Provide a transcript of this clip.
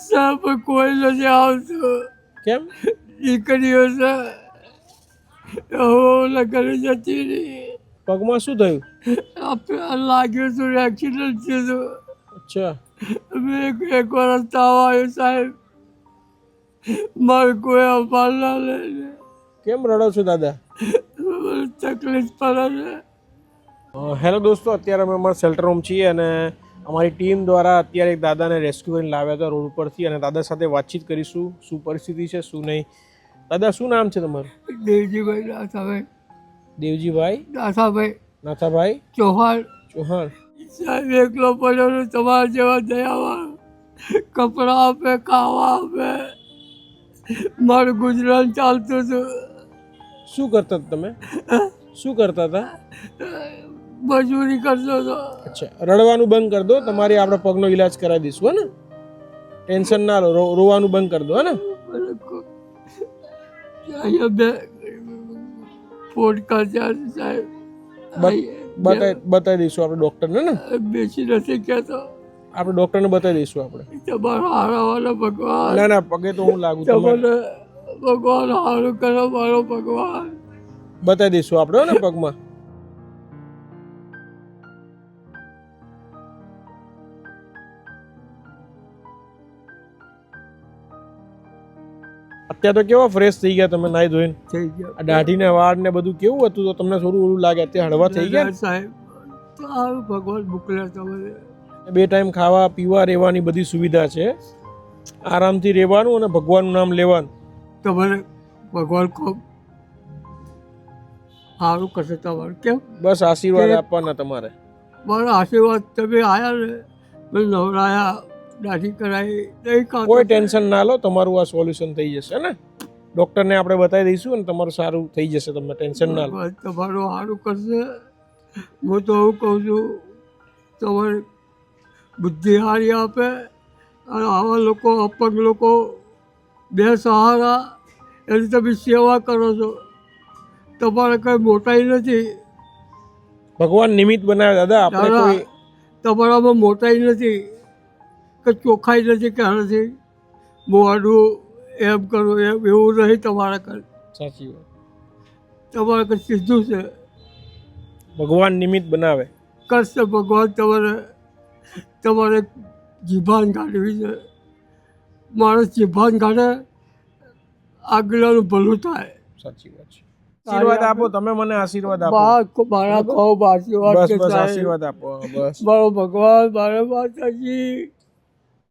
સાહેબ કોઈ નથી આવતું. કેમ? દીકરીઓ છે ઘરે જતી રહી. પગમાં શું થયું? લાગ્યું હતું એક્સિડન્ટ થયું. અચ્છા. એક વર્ષ તાવ આવ્યો સાહેબ. મારે કોઈ અપાર ના લે. કેમ રડો છો દાદા? તકલીફ પડે છે. હેલો દોસ્તો, અત્યારે અમે અમારા શેલ્ટર હોમ છીએ અને અમારી ટીમ દ્વારા અત્યારે એક દાદાને રેસ્ક્યુ કરીને લાવ્યા હતા રોડ ઉપરથી અને દાદા સાથે વાતચીત કરીશું શું પરિસ્થિતિ છે શું નહીં. દાદા શું નામ છે તમારું? દેવજીભાઈ નાથાભાઈ. દેવજીભાઈ નાથાભાઈ ચૌહાણ. સાહેબ એકલો પડ્યો તમારા જેવા દયાવાળા કપડા આપે, ખાવા આપે, મારું ગુજરાન ચાલતું હતું. શું કરતા હતા તમે? શું કરતા હતા? મજૂરી કરતો હતો. અચ્છા, રડવાનું બંધ કરી દો, તમારી આપણે પગનો ઈલાજ કરાવી દઈશું. હે ને, ટેન્શન ના લો, રોવાનું બંધ કરી દો. હે ને, અહીંયા બે પોડકાસ્ટ સાહેબ બતાવી દઈશું આપણે ડૉક્ટરને. ને બેસી નથી કહેતો, આપણે ડૉક્ટરને બતાવી દઈશું. આપણે તમારો હારાવાળો ભગવાન. ના પગે તો હું લાગુ તમને ભગવાન હારું કરો મારો ભગવાન. બતાવી દઈશું આપણે. ને પગમાં અત્યારે તો કેવા ફ્રેશ થઈ ગયા તમે, નાઈ ધોઈને થઈ ગયા. આ દાઢીને વાળ ને બધું કેવું હતું તો તમને થોડું ઓલું લાગે? અત્યારે હળવા થઈ ગયા સાહેબ. સારું ભગવાન મોકલ્યા તમે. 2 ટાઈમ ખાવા પીવા રહેવાની બધી સુવિધા છે. આરામથી રહેવાનું અને ભગવાનનું નામ લેવાનું. તમારે ભગવાન ખૂબ સારું કરશે તમારે. કેમ? બસ આશીર્વાદ આપવાના તમારે. મારા આશીર્વાદ તમે આવ્યા ને, મેં નવરાયા, દાઢી કરાવી, કોઈ ટેન્શન ના લો, તમારું આ સોલ્યુશન થઈ જશે. ને ડૉક્ટરને આપણે બતાવી દઈશું અને તમારું સારું થઈ જશે. તમને ટેન્શન ના લો. તમારું સારું કરશે. હું તો એવું કહું છું, તમારે બુદ્ધિ સારી આપે અને આવા લોકો, અપંગ લોકો, બે સહારા, એની તમે સેવા કરો છો. તમારે કંઈ મોટાઈ નથી. ભગવાન નિમિત્ત બનાવે દાદા. આપણે કોઈ તમારામાં મોટાઈ નથી કે ચોખ્ખાઈ નથી કે નથી મોડું એમ કરું એમ એવું નહીં તમારા કર. સાચી વાત. તમારે કંઈ સીધું છે. ભગવાન નિમિત્ત બનાવે. કરશે ભગવાન. તમારે જીભાન કાઢવી છે. માણસ જીભાન કાઢે, આગલાનું ભલું થાય. સાચી વાત છે. આશીર્વાદ આપો તમે મને. આશીર્વાદ આપો. મારા ખૂબ આશીર્વાદ. બસ આશીર્વાદ આપો. બસ મારો ભગવાન, મારા માતાજી.